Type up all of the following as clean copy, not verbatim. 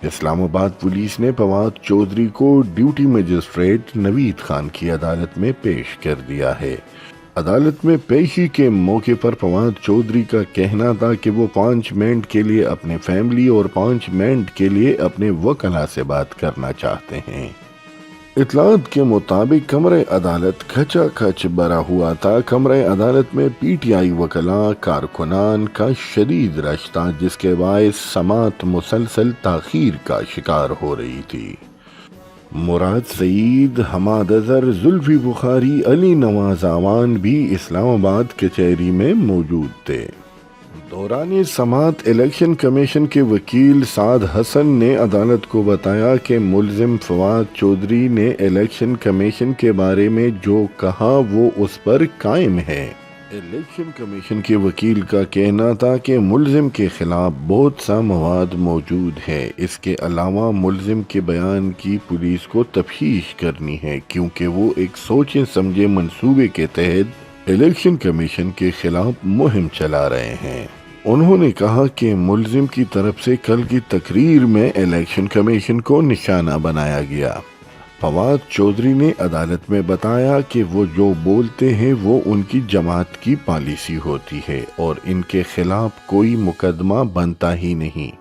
اسلام آباد پولیس نے فواد چودھری کو ڈیوٹی مجسٹریٹ نوید خان کی عدالت میں پیش کر دیا ہے۔ عدالت میں پیشی کے موقع پر فواد چودھری کا کہنا تھا کہ وہ 5 منٹ کے لیے اپنے فیملی اور 5 منٹ کے لیے اپنے وکلا سے بات کرنا چاہتے ہیں۔ اطلاعات کے مطابق کمرہ عدالت کھچا کھچ بھرا ہوا تھا۔ کمرہ عدالت میں پی ٹی آئی وکلاء کارکنان کا شدید رش تھا، جس کے باعث سماعت مسلسل تاخیر کا شکار ہو رہی تھی۔ مراد سعید، حماد اظہر، زلفی بخاری، علی نواز اعوان بھی اسلام آباد کچہری میں موجود تھے۔ دوران سماعت الیکشن کمیشن کے وکیل سعد حسن نے عدالت کو بتایا کہ ملزم فواد چودھری نے الیکشن کمیشن کے بارے میں جو کہا وہ اس پر قائم ہے۔ الیکشن کمیشن کے وکیل کا کہنا تھا کہ ملزم کے خلاف بہت سا مواد موجود ہے۔ اس کے علاوہ ملزم کے بیان کی پولیس کو تفتیش کرنی ہے، کیونکہ وہ ایک سوچے سمجھے منصوبے کے تحت الیکشن کمیشن کے خلاف مہم چلا رہے ہیں۔ انہوں نے کہا کہ ملزم کی طرف سے کل کی تقریر میں الیکشن کمیشن کو نشانہ بنایا گیا۔ فواد چودھری نے عدالت میں بتایا کہ وہ جو بولتے ہیں وہ ان کی جماعت کی پالیسی ہوتی ہے اور ان کے خلاف کوئی مقدمہ بنتا ہی نہیں۔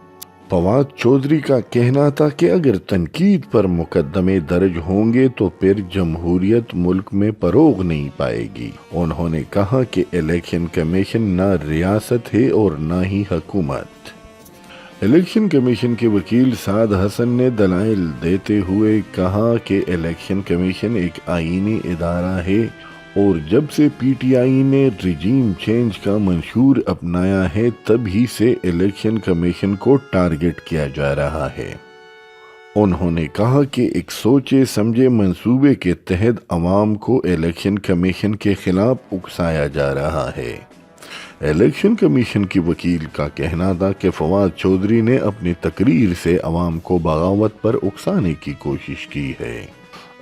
فواد چودھری کا کہنا تھا کہ اگر تنقید پر مقدمے درج ہوں گے تو پھر جمہوریت ملک میں فروغ نہیں پائے گی۔ انہوں نے کہا کہ الیکشن کمیشن نہ ریاست ہے اور نہ ہی حکومت۔ الیکشن کمیشن کے وکیل سعد حسن نے دلائل دیتے ہوئے کہا کہ الیکشن کمیشن ایک آئینی ادارہ ہے اور جب سے پی ٹی آئی نے رجیم چینج کا منشور اپنایا ہے تب ہی سے الیکشن کمیشن کو ٹارگٹ کیا جا رہا ہے۔ انہوں نے کہا کہ ایک سوچے سمجھے منصوبے کے تحت عوام کو الیکشن کمیشن کے خلاف اکسایا جا رہا ہے۔ الیکشن کمیشن کی وکیل کا کہنا تھا کہ فواد چودھری نے اپنی تقریر سے عوام کو بغاوت پر اکسانے کی کوشش کی ہے۔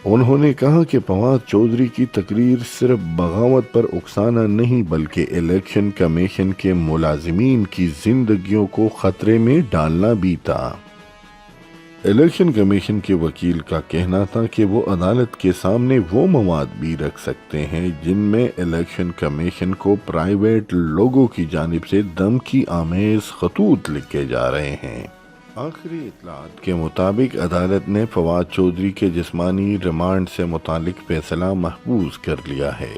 انہوں نے کہا کہ فواد چودھری کی تقریر صرف بغاوت پر اکسانا نہیں بلکہ الیکشن کمیشن کے ملازمین کی زندگیوں کو خطرے میں ڈالنا بھی تھا۔ الیکشن کمیشن کے وکیل کا کہنا تھا کہ وہ عدالت کے سامنے وہ مواد بھی رکھ سکتے ہیں جن میں الیکشن کمیشن کو پرائیویٹ لوگوں کی جانب سے دھمکی آمیز خطوط لکھے جا رہے ہیں۔ آخری اطلاعات کے مطابق عدالت نے فواد چودھری کے جسمانی ریمانڈ سے متعلق فیصلہ محفوظ کر لیا ہے۔